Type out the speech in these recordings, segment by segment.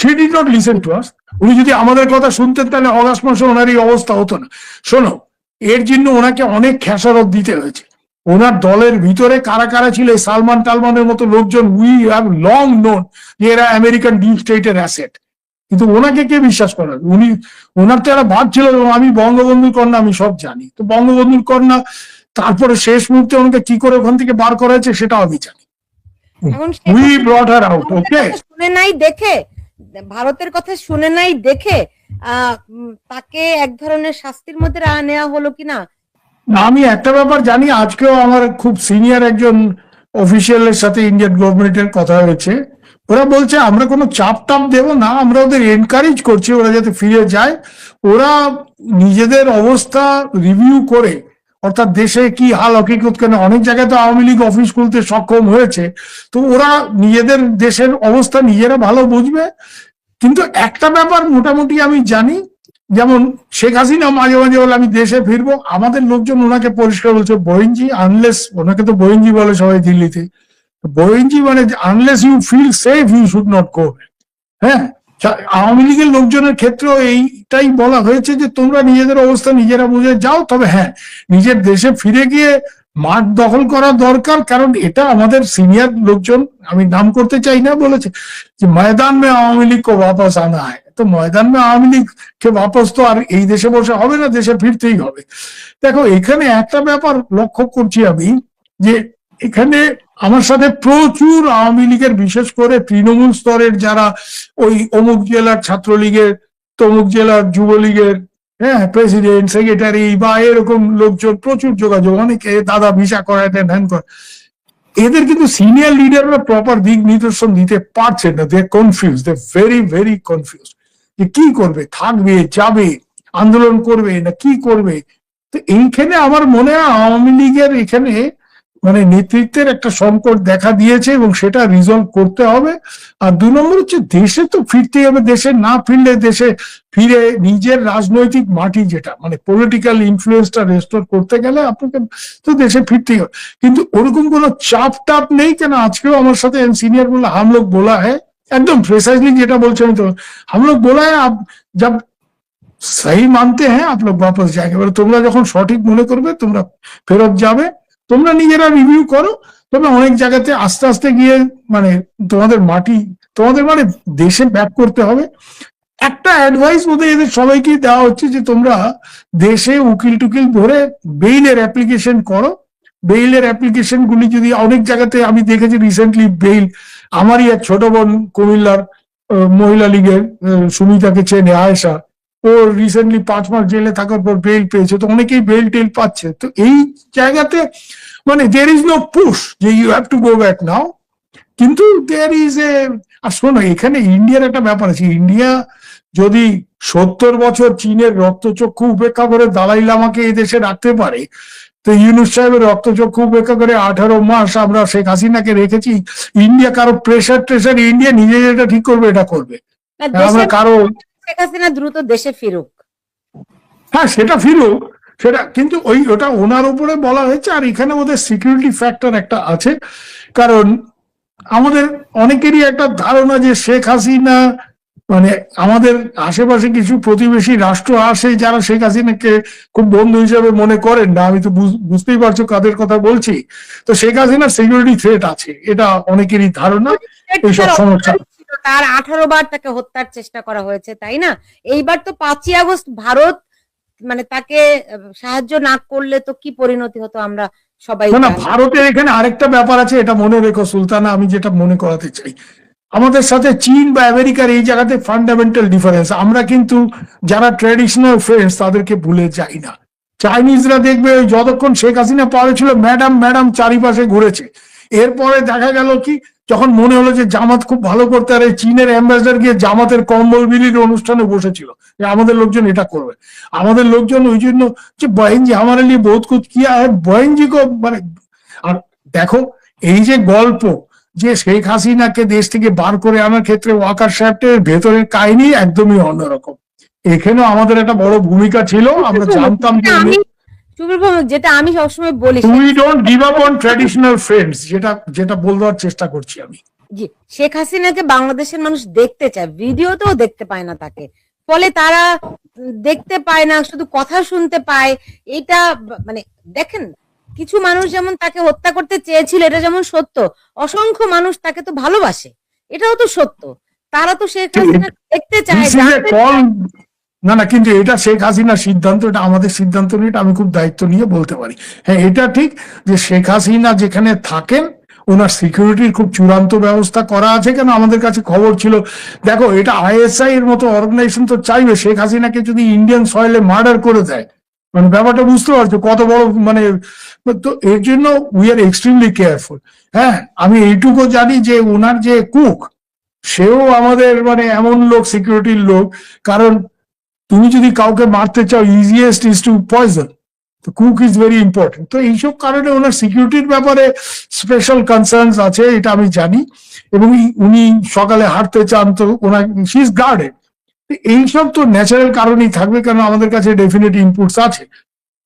she did not listen to us. উনি যদি আমাদের কথা শুনতেন তাহলে অগাস্ট মাসে ওনার এই অবস্থা হতো না। শোনো, এর জন্য ওনাকে অনেক খেসারত দিতে হয়েছে। ওনার দলের ভিতরে কারা কারা ছিল, সালমান টালমানের মতো লোকজন, উই হ্যাভ লং নোন যে এরা আমেরিকান ডিপ স্টেটের অ্যাসেট। কিন্তু ওনাকে কে বিশ্বাস করেন? ওনার তো একটা ভাব ছিল আমি বঙ্গবন্ধুর কন্যা, আমি সব জানি। তো বঙ্গবন্ধুর কন্যা, তারপরে শেষ মুহূর্তে ওনাকে কি করে ওখান থেকে বার করা হয়েছে সেটাও আমি জানি। We ব্রট her out. ওকে, শুনে নাই দেখে, ভারতের কথা শুনে নাই দেখে তাকে এক ধরনের শাস্তির মধ্যে নেওয়া হলো কিনা। আমি একটা ব্যাপার জানি, আজকেও আমার খুব সিনিয়র একজন অফিসিয়ালের সাথে ইন্ডিয়ান গভর্নমেন্টের কথা হয়েছে। ওরা বলছে আমরা কোনো চাপ টাপ দেবো না, আমরা ওদের এনকারেজ করছি ওরা যাতে ফিরে যায়। ওরা নিজেদের অবস্থা রিভিউ করে, অর্থাৎ দেশে কি হাল হকিকত, কেন অনেক জায়গায় তো আওয়ামী লীগ অফিস খুলতে সক্ষম হয়েছে, তো ওরা নিজেদের দেশের অবস্থা নিজেরা ভালো বুঝবে। কিন্তু একটা ব্যাপার মোটামুটি আমি জানি, যেমন শেখ হাসিনা মাঝে মাঝে বলে আমি দেশে ফিরবো, আমাদের লোকজন ওনাকে পরিষ্কার বলছে বহিঞ্জি, আনলেস, ওনাকে তো বহিঞ্জি বলে সবাই দিল্লিতে, বহিঞ্জি মানে unless you feel safe you should not go. হ্যাঁ, আওয়ামী লীগের লোকজনের ক্ষেত্রেও এইটাই বলা হয়েছে যে তোমরা নিজেদের অবস্থা নিজেরা বুঝে যাও, তবে হ্যাঁ নিজের দেশে ফিরে গিয়ে মাঠ দখল করা দরকার, কারণ এটা আমাদের সিনিয়র লোকজন, আমি নাম করতে চাই না, বলেছে যে ময়দান মে আওয়ামী লীগ কো वापस आना है। তো ময়দান মে আওয়ামী লীগ কে वापस তো আর এই দেশে বসে হবে না, দেশে ফিরতেই হবে। দেখো এখানে একটা ব্যাপার লক্ষ্য করছি আমি, যে এখানে আমার সাথে প্রচুর আওয়ামী লীগের, বিশেষ করে তৃণমূল স্তরের যারা ওই অমুক জেলার ছাত্রলীগের, তমুক জেলার যুবলীগের, হ্যাঁ প্রেসিডেন্ট সেক্রেটারি বা এরকম লোকজন প্রচুর যোগাযোগ, অনেকে দাদা ভিসা করায় দেন, হ্যান করে। এদের কিন্তু সিনিয়র লিডাররা প্রপার দিক নির্দেশন দিতে পারছে না। They confuse, they very very confuse, যে কি করবে, থাকবে, যাবে, আন্দোলন করবে না কি করবে। তো এইখানে আমার মনে হয় আওয়ামী লীগের এখানে মানে নেতৃত্বের একটা সংকট দেখা দিয়েছে এবং সেটা রিজলভ করতে হবে। আর 2 নম্বর হচ্ছে দেশে তো ফিরতেই হবে, দেশে না ফিরলে দেশে ফিরে নিজের রাজনৈতিক মাটি, যেটা মানে পলিটিক্যাল ইনফ্লুয়েন্সটা রেস্টোর করতে গেলে আপনাকে তো দেশে ফিরতেই হবে। কিন্তু ওরকম কোনো চাপ টাপ নেই। কেন আজকেও আমার সাথে সিনিয়র বললো হাম লোক बोला है, একদম প্রিসাইজলি যেটা বলছে আমি তো, হাম লোক बोला है आप जब सही मानते हैं आप लोग वापस जाएंगे। এবার তোমরা যখন সঠিক মনে করবে তোমরা ফেরত যাবে, তোমরা নিজেরা রিভিউ করো। তবে অনেক জায়গাতে আস্তে আস্তে গিয়ে মানে তোমাদের মাটি, তোমাদের মানে দেশে ব্যাক করতে হবে। একটা অ্যাডভাইস বোধহয় এদের সবাইকে দেওয়া হচ্ছে যে তোমরা দেশে উকিল টুকিল ধরে বেইলের অ্যাপ্লিকেশন করো। বেইলের অ্যাপ্লিকেশন গুলি যদি অনেক জায়গাতে আমি দেখেছি রিসেন্টলি বেইল, আমারই এক ছোট বোন কুমিল্লার মহিলা লীগের সুমিতাকে চেনে, আয়েশা, ও রিসেন্টলি 5 মাস জেলে থাকার পর বেল পেয়েছে। তো অনেকেই বেল টেল পাচ্ছে। তো এই জায়গাতে মানে দেয়ার ইজ নো পুশ যে you have to go back now, কিন্তু দেয়ার ইজ এ, আর শোনো এখানে ইন্ডিয়ার একটা ব্যাপার আছে। ইন্ডিয়া যদি 70 বছর চীনের রক্তচক্ষু উপেক্ষা করে দালাই লামাকে এই দেশে রাখতে পারে, তো ইউনূস সাহেবের রক্তচক্ষু উপেক্ষা করে 18 মাস আমরা শেখ হাসিনাকে রেখেছি। ইন্ডিয়া কারো প্রেশার ট্রেশার, ইন্ডিয়া নিজে যেটা ঠিক করবে এটা করবে। আমরা কারো, শেখ হাসিনা দ্রুত দেশে ফিরুক, হ্যাঁ সেটা ফিরুক, সেটা কিন্তু ওটা ওনার উপরে বলা হয়েছে। আর এখানে ওদের সিকিউরিটি ফ্যাক্টর একটা আছে, কারণ আমাদের অনেকেরই একটা ধারণা যে শেখ হাসিনা মানে আমাদের আশেপাশে কিছু প্রতিবেশী রাষ্ট্র আসে যারা শেখ হাসিনাকে খুব বন্ধু হিসেবে মনে করেন না। আমি তো বুঝতেই পারছো কাদের কথা বলছি। তো শেখ হাসিনার সিকিউরিটি থ্রেট আছে, এটা অনেকেরই ধারণা। এইসব সমস্যা, তার 18 বার তাকে হত্যার চেষ্টা করা হয়েছে, তাই না? এইবার তো 5ই আগস্ট ভারত মানে তাকে সাহায্য না করলে তো কি পরিণতি হতো আমরা সবাই। না ভারতের এখানে আরেকটা ব্যাপার আছে, এটা মনে রেখো সুলতানা, আমি যেটা মনে করাতে চাই, আমাদের সাথে চীন বা আমেরিকার এই জায়গাতে ফান্ডামেন্টাল ডিফারেন্স। আমরা কিন্তু যারা ট্র্যাডিশনাল ফ্রেন্ডস তাদেরকে ভুলে যাই না। চাইনিজরা দেখবে যতক্ষণ শেখ হাসিনা পাওয়া ছিল ম্যাডাম ম্যাডাম চারিপাশে ঘুরেছে। এরপরে দেখা গেল কি, যখন মনে হলো যে জামাত খুব ভালো করতে পারে, চীনের অ্যাম্বাসেডার গিয়ে জামাতের কম্বল বিলির অনুষ্ঠানে বসেছিল যে আমাদের লোকজন এটা করবে। আমাদের লোকজন ওই জন্য যে বহেনজি আমার লিয়ে বহুত কুছ কিয়া হ্যায়, বহেনজি কো মানে। আর দেখো এই যে গল্প যে শেখ হাসিনাকে দেশ থেকে বার করে আনার ক্ষেত্রে ওয়াকার সাহেবের ভেতরের কাহিনী একদমই অন্যরকম। এখানেও আমাদের একটা বড় ভূমিকা ছিল, আমরা জানতাম যে যেটা আমি সবসময় বলি, we don't give up on traditional friends, যেটা বলবার চেষ্টা করছি আমি। জি, শেখ হাসিনাকে বাংলাদেশের মানুষ দেখতে চায়, ভিডিওতেও দেখতে পায় না তাকে, ফলে তারা দেখতে পায় না, শুধু কথা শুনতে পায়। এটা মানে দেখেন, কিছু মানুষ যেমন তাকে হত্যা করতে চেয়েছিল, এটা যেমন সত্য, অসংখ্য মানুষ তাকে তো ভালোবাসে, এটাও তো সত্য। তারা তো শেখ হাসিনা দেখতে চায়, This is a জানতে call. চায়। না না, কিন্তু এটা শেখ হাসিনার সিদ্ধান্ত, এটা আমাদের সিদ্ধান্ত নিয়ে, এটা আমি খুব দায়িত্ব নিয়ে বলতে পারি। হ্যাঁ, এটা ঠিক যে শেখ হাসিনা যেখানে থাকেন ওনার সিকিউরিটির খুব চূড়ান্ত ব্যবস্থা করা আছে। কেন, আমাদের কাছে খবর ছিল, দেখো এটা আইএসআই এর মতো অর্গানাইজেশন তো চাইবে শেখ হাসিনাকে যদি ইন্ডিয়ান সয়েলে মার্ডার করে দেয়, মানে ব্যাপারটা বুঝতে পারছো কত বড়, মানে তো এর জন্য উই আর এক্সট্রিমলি কেয়ারফুল। হ্যাঁ, আমি এইটুকু জানি যে ওনার যে কুক, সেও আমাদের মানে এমন লোক, সিকিউরিটির লোক। কারণ তুমি যদি কাউকে মারতে চাও, ইজিয়েস্ট ইজ টু পয়জন, তো কুক ইজ ভেরি ইম্পর্টেন্ট। তো এইসব কারণে ওনার সিকিউরিটির ব্যাপারে স্পেশাল কনসার্নস আছে, এটা আমি জানি। এবং উনি সকালে হাঁটতে চান, তো ওনার শি ইজ গার্ডেড। এইসব তো ন্যাচারাল কারণেই থাকবে, কারণ আমাদের কাছে ডেফিনেট ইনপুটস আছে।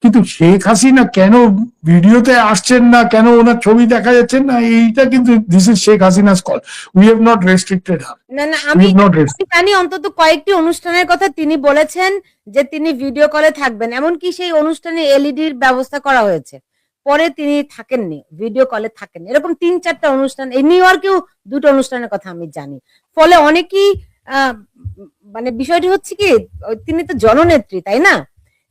কিন্তু শেখ হাসিনা কেন ভিডিওতে আসছেন না, কেন ওনার ছবি দেখা যাচ্ছে না, এইটা কিন্তু this is Sheikh Hasina's call. We have not restricted her, না না, উই আমি হ্যাভ নট আমি জানি অন্তত কয়েকটি অনুষ্ঠানের কথা তিনি বলেছেন যে তিনি ভিডিও কলে থাকবেন, এমনকি সেই অনুষ্ঠানে এলইডির ব্যবস্থা করা হয়েছে, পরে তিনি থাকেননি, ভিডিও কলে থাকেন, এরকম 3-4টা অনুষ্ঠান, এই নিউ ইয়র্কেও 2টো অনুষ্ঠানের কথা আমি জানি। ফলে অনেকেই মানে বিষয়টি হচ্ছে কি, তিনি তো জননেত্রী, তাই না,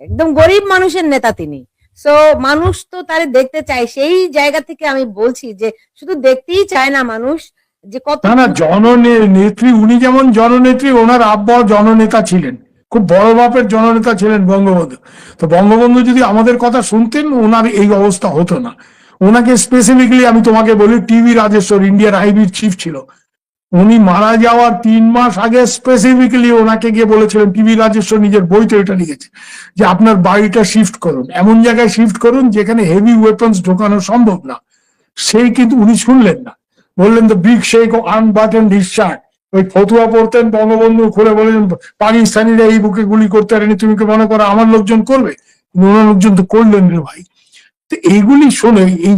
একদম গরিব মানুষের নেতা তিনি। সো মানুষ তো তারে দেখতে চায়, সেই জায়গা থেকে আমি বলছি যে শুধু দেখতেই চায় না মানুষ, যে কত না না, জননেত্রী উনি যেমন জননেত্রী, ওনার আব্বাও জননেতা ছিলেন, খুব বড় মাপের জননেতা ছিলেন বঙ্গবন্ধু। তো বঙ্গবন্ধু যদি আমাদের কথা শুনতেন, ওনার এই অবস্থা হতো না। ওনাকে স্পেসিফিকলি আমি তোমাকে বলি, টিভি রাজেশ্বর ইন্ডিয়ার আইবির চিফ ছিল, উনি মারা যাওয়ার 3 মাস আগে স্পেসিফিক্যালি ওনাকে গিয়ে বলেছিলেন, টিভি রাজেশ্বর নিজের বইতে এটা লিখেছে, যে আপনার বাড়িটা শিফট করুন, এমন জায়গায় শিফট করুন যেখানে হেভি ওয়েপন্স ঢোকানো সম্ভব না। সেই কিন্তু উনি শুনলেন না, বললেন তো বিগ শেখ আনবাটন হিজ শার্ট, ওই ফতুয়া পড়তেন বঙ্গবন্ধু, খুলে বলেন পাকিস্তানিরা এই বুকে গুলি করতে পারেনি, তুমি কি মনে করো আমার লোকজন করবে? ওনার লোকজন তো করলেন রে ভাই। তো এইগুলি শোনে, এই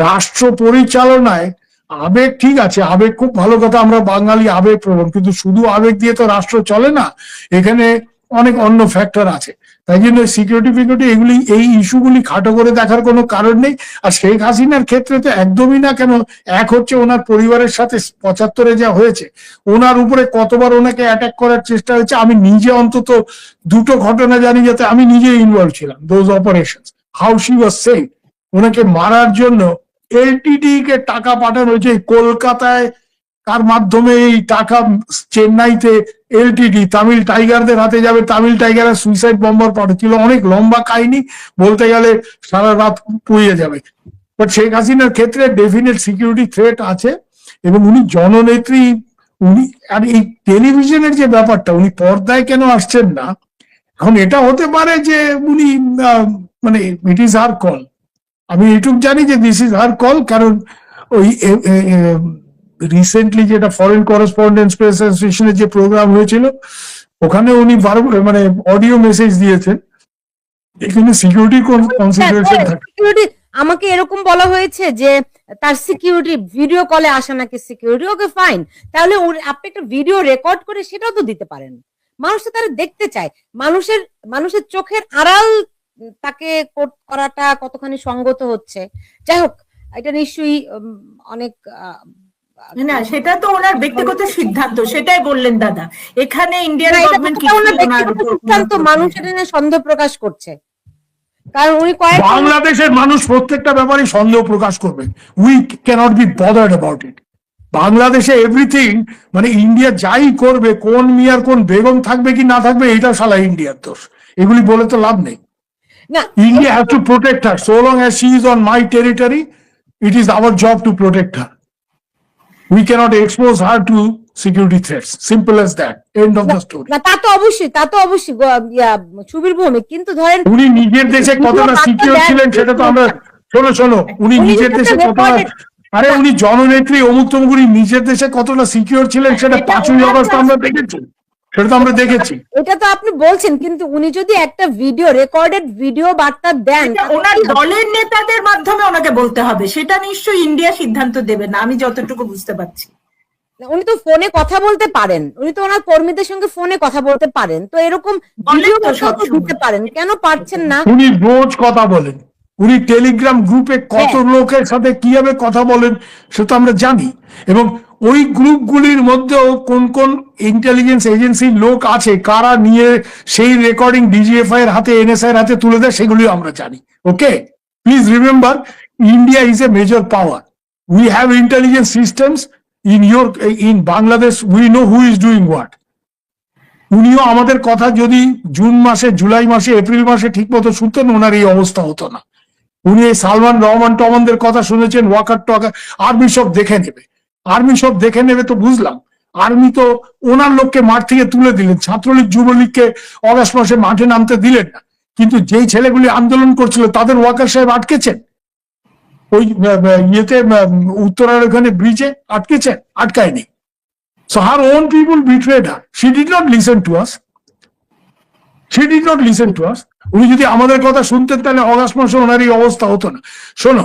রাষ্ট্র পরিচালনায় আবেগ, ঠিক আছে, আবেগ খুব ভালো কথা, আমরা বাঙালি আবেগ প্রবণ, কিন্তু শুধু আবেগ দিয়ে তো রাষ্ট্র চলে না, এখানে অনেক অন্য ফ্যাক্টর আছে। তাই জন্য সিকিউরিটি ফিকিউরিটি এগুলি, এই ইস্যুগুলি খাটো করে দেখার কোনো কারণ নেই। আর শেখ হাসিনার ক্ষেত্রে তো একদমই না। কেন, এক হচ্ছে ওনার পরিবারের সাথে 75-এ যা হয়েছে, ওনার উপরে কতবার ওনাকে অ্যাটাক করার চেষ্টা হয়েছে, আমি নিজে অন্তত 2টো ঘটনা জানি, যাতে আমি নিজে ইনভলভ ছিলাম, those operation, how she was save. ওনাকে মারার জন্য এলটিটি কে টাকা পাঠানো হয়েছে কলকাতায়, তার মাধ্যমে এই টাকা চেন্নাইতে এলটিটি তামিল টাইগারদের হাতে যাবে, তামিল টাইগারের সুইসাইড বম্বার পাঠাচ্ছিল। অনেক লম্বা কাহিনী, বলতে গেলে সারা রাত পুড়িয়ে যাবে। বাট শেখ হাসিনার ক্ষেত্রে ডেফিনেট সিকিউরিটি থ্রেট আছে, এবং উনি জননেত্রী। উনি, আর এই টেলিভিশনের যে ব্যাপারটা, উনি পর্দায় কেন আসছেন না, এখন এটা হতে পারে যে উনি মানে ইট ইজ হার কল। আমি এইটুক জানি যে দিস ইজ হার কল, কারণ ওই রিসেন্টলি যেটা ফরেন করেসপন্ডেন্স প্রেস অ্যাসোসিয়েশনের যে প্রোগ্রাম হয়েছিল, ওখানে উনি মানে অডিও মেসেজ দিয়েছেন, এখানে সিকিউরিটি কনসিডারেশন থাকে। সিকিউরিটি, আমাকে এরকম বলা হয়েছে যে তার সিকিউরিটি ভিডিও কলে আসে নাকি সিকিউরিটি। ওকে ফাইন, তাহলে আপনি একটা ভিডিও রেকর্ড করে সেটাও তো দিতে পারেন, মানুষ তো তারা দেখতে চায়। মানুষের চোখের আড়াল তাকে করাটা কতখানি সঙ্গত হচ্ছে, যাই হোক, এটা নিশ্চয়ই অনেক না, সেটা তো ওনার ব্যক্তিগত সিদ্ধান্ত, সেটাই বললেন দাদা। এখানে ইন্ডিয়ান না, এটা গভর্নমেন্ট তো ওনার ব্যক্তিগত সিদ্ধান্ত, মানুষ এটা নিয়ে সন্দেহ প্রকাশ করছে, কারণ উনি বাংলাদেশের মানুষ প্রত্যেকটা ব্যাপারে সন্দেহ প্রকাশ করবে। We cannot be bothered about it. বাংলাদেশে এভরিথিং, মানে ইন্ডিয়া যাই করবে, কোন মিয়ার কোন বেগম থাকবে কি না থাকবে, এটা শালা ইন্ডিয়ার দোষ। এগুলি বলে তো লাভ নেই। না, India has to protect her. So long as she is on my territory, it is our job to protect her. We cannot expose her to security threats. Simple as that. End of the story. না, তা তো অবশ্যই ছবির ভূমি, কিন্তু ধরেন উনি নিজের দেশে কতটা সিকিউর ছিলেন সেটা তো আমরা, শোনো, উনি নিজের দেশে কতটা, আরে উনি জননেত্রী অমুক তমুক, উনি নিজের দেশে কতটা সিকিউর ছিলেন সেটা 5ই অগস্ট আমরা দেখেছি, সেটা তো আমরা দেখেছি। এটা তো আপনি বলছেন, কিন্তু উনি যদি একটা ভিডিও, রেকর্ডেড ভিডিও বার্তা দেন, ওনার দলের নেতাদের মাধ্যমে ওনাকে বলতে হবে, সেটা নিশ্চয়ই ইন্ডিয়া সিদ্ধান্ত দেবে না, আমি যতটুকু বুঝতে পারছি। উনি তো ফোনে কথা বলতে পারেন, উনি তো ওনার কর্মীদের সঙ্গে ফোনে কথা বলতে পারেন, তো এরকম ভিডিও তো সবসময়। দিতে পারেন, কেন পারছেন না? উনি রোজ কথা বলেন, উনি টেলিগ্রাম গ্রুপে কত হ্যাঁ। লোকের সাথে কিভাবে কথা বলেন সে তো আমরা জানি, এবং ওই গ্রুপগুলির মধ্যেও কোন কোন ইন্টেলিজেন্স এজেন্সির লোক আছে, কারা নিয়ে সেই রেকর্ডিং ডিজিএফআই এর হাতে, এনএসআই এর হাতে তুলে দেয়, সেগুলি আমরা জানি। Okay, please remember, India is a major power, we have intelligence systems in Bangladesh, we know who is doing what. উনিও আমাদের কথা যদি জুন মাসে, জুলাই মাসে, এপ্রিল মাসে ঠিক মতো শুনতেন, ওনার এই অবস্থা হতো না। উনি এই সালমান রহমান টমানদের কথা শুনেছেন, ওয়াকার টকার, আর্মি সব দেখে নেবে, আর্মি সব দেখে নেবে, তো বুঝলাম। আর্মি তো ওনার লোককে মাঠ থেকে তুলে দিলেন, ছাত্রলীগ যুবলীগকে অগাস্ট মাসে মাঠে নামতে দিলেন না, কিন্তু যেই ছেলেগুলি আন্দোলন করছিল তাদের ওয়াকার সাহেব আটকেছেন, ওই ইয়েতে উত্তরার ওখানে ব্রিজে আটকেছেন, আটকায়নি। So her own people betrayed her. She did not listen to us. She did not listen to us. উনি যদি আমাদের কথা শুনতেন তাহলে অগাস্ট মাসে ওনার এই অবস্থা হতো না। শোনো,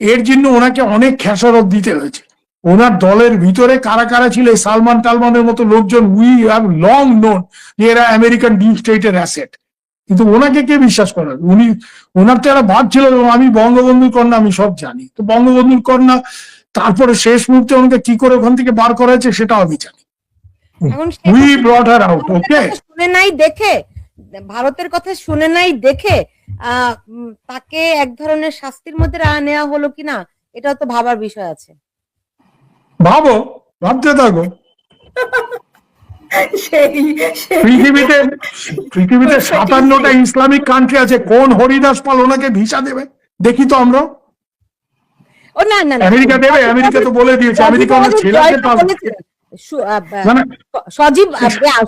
এর জন্য ওনাকে অনেক খেসারত দিতে হয়েছে। ওনার দলের ভিতরে কারা কারা ছিল, এই সালমান টালমানের মতো লোকজন, উই হ্যাভ লং নোন যে এরা আমেরিকান ডিপ স্টেটের অ্যাসেট, কিন্তু ওনাকে কে বিশ্বাস করে? উনি, ওনার তো একটা ভাব ছিল আমি বঙ্গবন্ধুর কন্যা, আমি সব জানি। তো বঙ্গবন্ধুর কন্যা, তারপরে শেষ মুহূর্তে ওনাকে কি করে ওখান থেকে বার করা হয়েছে সেটাও আমি জানি। এখন We brought her out, okay? শুনে নাই দেখে, ভারতের কথা শুনে নাই দেখে তাকে এক ধরনের শাস্তির মধ্যে নেওয়া হলো কিনা, এটাও তো ভাবার বিষয় আছে। ভাবো, ভাবতে থাকো। সেই পৃথিবীতে 57টা ইসলামিক কান্ট্রি আছে, কোন হরিদাস পাল ওনাকে ভিসা দেবে দেখি তো আমরা? ও না না না, আমেরিকা দেবে? আমেরিকা তো বলে দিয়েছে, আমেরিকা ওনার ছেলেকে পাস মানে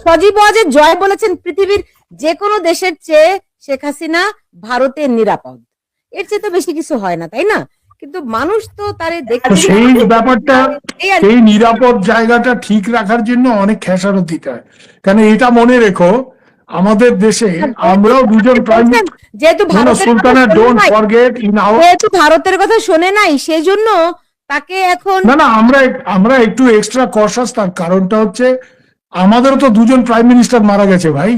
সজীব ওয়াজেদ জয় বলেছেন পৃথিবীর যে কোনো দেশের চেয়ে শেখ হাসিনা ভারতের নিরাপদ, এর চেয়ে তো বেশি কিছু হয় না, তাই না? কিন্তু মানুষ তো তারে দেখে, সেই ব্যাপারটা, সেই নিরাপদ জায়গাটা ঠিক রাখার জন্য অনেক খেসারত দিতে হয়। কারণ এটা মনে রেখো, আমাদের দেশে আমরাও দুজন প্রাইম, যেহেতু Sultana, don't forget in our, যেহেতু ভারতের কথা শোনে নাই, সেই জন্য তাকে এখন না আমরা একটু এক্সট্রা কশাস। তার কারণটা হচ্ছে আমাদেরও তো দুজন প্রাইম মিনিস্টার মারা গেছে ভাই,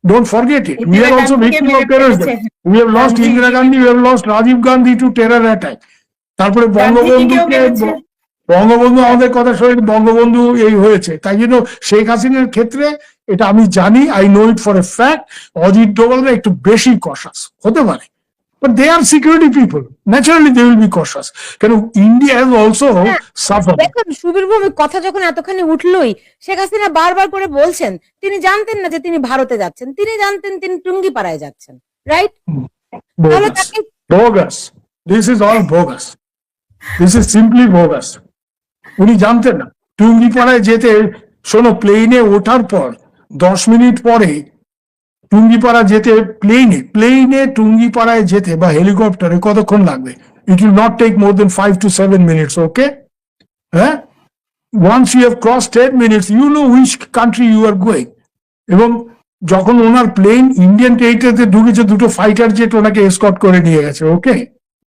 don't forget it. We are also victim of terrorism. We have lost Indira Gandhi, we have lost Rajiv Gandhi to terror attack. তারপরে বঙ্গবন্ধু আমাদের কথা শুনে বঙ্গবন্ধু এই হয়েছে, তাই জন্য শেখ হাসিনার ক্ষেত্রে এটা আমি জানি, I know it for a fact, Ajit ডোভালরা একটু বেশি কশাস হতে পারে, but they are security people, naturally they will be cautious, কেন ইন্ডিয়া has also suffered। দেখুন সুবীর ভৌমিক কথা যখন এতখানি উঠলোই, শেখ হাসিনা বারবার করে বলছেন তিনি জানতেন না যে তিনি ভারতে যাচ্ছেন, তিনি জানতেন তিনি টুঙ্গিপাড়ায় যাচ্ছেন, রাইট? তাহলে তাকে bogus, this is all bogus, this is simply bogus। উনি জানতেন না টুঙ্গিপাড়ায় যেতে। শোনো, প্লেনে ওঠার পর 10 মিনিট পরে টুঙ্গিপাড়া যেতে, প্লেনে টুঙ্গিপাড়ায় যেতে বা হেলিকপ্টারে কতক্ষণ লাগবে? It will not take more than 5 to 7 minutes, okay? হ্যাঁ, once you have cross 10 minutes you know which country you are going. এবং যখন ওনার প্লেন ইন্ডিয়ান টেরিটরিতে ঢুকেছে, দুটো ফাইটার জেট ওনাকে এসকর্ট করে নিয়ে গেছে, ওকে?